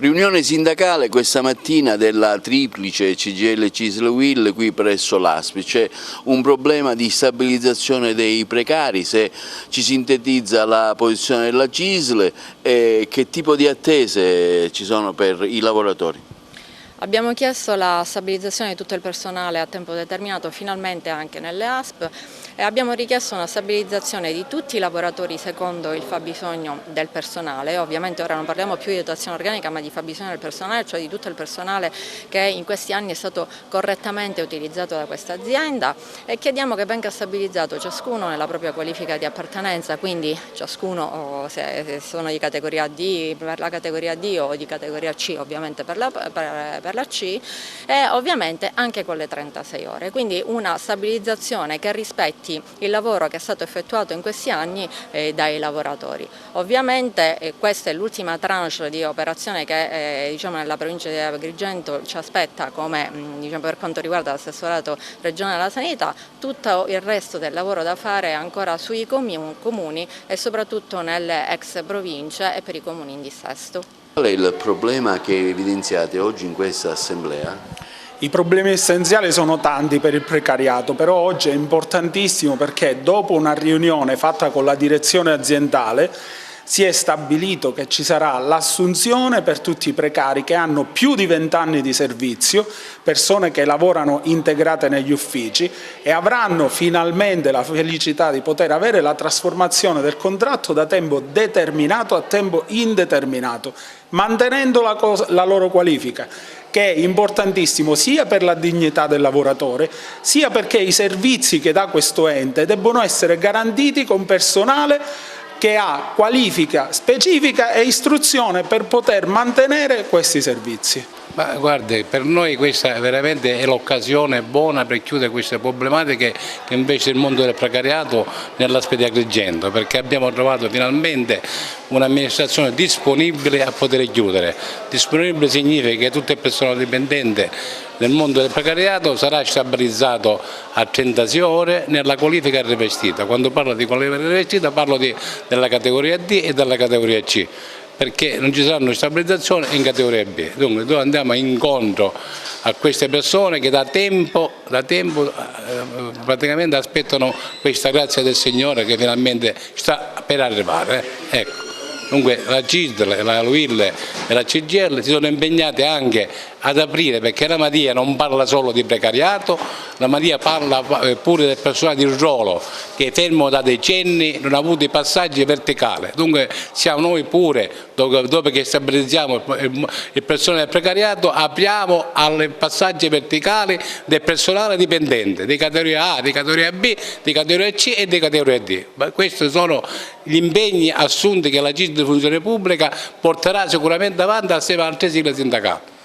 Riunione sindacale questa mattina della triplice CGIL CISL UIL qui presso l'ASP. C'è un problema di stabilizzazione dei precari, se ci sintetizza la posizione della CISL e che tipo di attese ci sono per i lavoratori. Abbiamo chiesto la stabilizzazione di tutto il personale a tempo determinato, finalmente anche nelle ASP, e abbiamo richiesto una stabilizzazione di tutti i lavoratori secondo il fabbisogno del personale. Ovviamente ora non parliamo più di dotazione organica ma di fabbisogno del personale, cioè di tutto il personale che in questi anni è stato correttamente utilizzato da questa azienda, e chiediamo che venga stabilizzato ciascuno nella propria qualifica di appartenenza, quindi ciascuno se sono di categoria D per la categoria D o di categoria C ovviamente per la C, e ovviamente anche con le 36 ore, quindi una stabilizzazione che rispetti il lavoro che è stato effettuato in questi anni dai lavoratori. Ovviamente questa è l'ultima tranche di operazione che nella provincia di Agrigento ci aspetta come per quanto riguarda l'assessorato regionale alla sanità. Tutto il resto del lavoro da fare è ancora sui comuni e soprattutto nelle ex province e per i comuni in dissesto. Qual è il problema che evidenziate oggi in questa assemblea? I problemi essenziali sono tanti per il precariato, però oggi è importantissimo perché dopo una riunione fatta con la direzione aziendale si è stabilito che ci sarà l'assunzione per tutti i precari che hanno più di 20 anni di servizio, persone che lavorano integrate negli uffici, e avranno finalmente la felicità di poter avere la trasformazione del contratto da tempo determinato a tempo indeterminato, mantenendo la loro qualifica, che è importantissimo sia per la dignità del lavoratore, sia perché i servizi che dà questo ente debbono essere garantiti con personale che ha qualifica specifica e istruzione per poter mantenere questi servizi. Ma guardi, per noi questa veramente è l'occasione buona per chiudere queste problematiche che invece il mondo del precariato nell'ASP di Agrigento, perché abbiamo trovato finalmente un'amministrazione disponibile a poter chiudere. Disponibile significa che tutto il personale dipendente nel mondo del precariato sarà stabilizzato a 36 ore nella qualifica rivestita. Quando parlo di qualifica rivestita parlo della categoria D e della categoria C, perché non ci saranno stabilizzazioni in categoria B. Dunque noi andiamo incontro a queste persone che da tempo praticamente aspettano questa grazia del Signore che finalmente sta per arrivare. Ecco. Dunque la CISL, la UIL e la CGIL si sono impegnate anche ad aprire, perché la Madia non parla solo di precariato, la Madia parla pure del personale di ruolo che fermo da decenni non ha avuto i passaggi verticali. Dunque siamo noi pure, dopo che stabilizziamo il personale del precariato, apriamo ai passaggi verticali del personale dipendente di categoria A, di categoria B, di categoria C e di categoria D. Ma questi sono gli impegni assunti che la CISL di Funzione Pubblica porterà sicuramente avanti assieme alle altre sigle sindacali.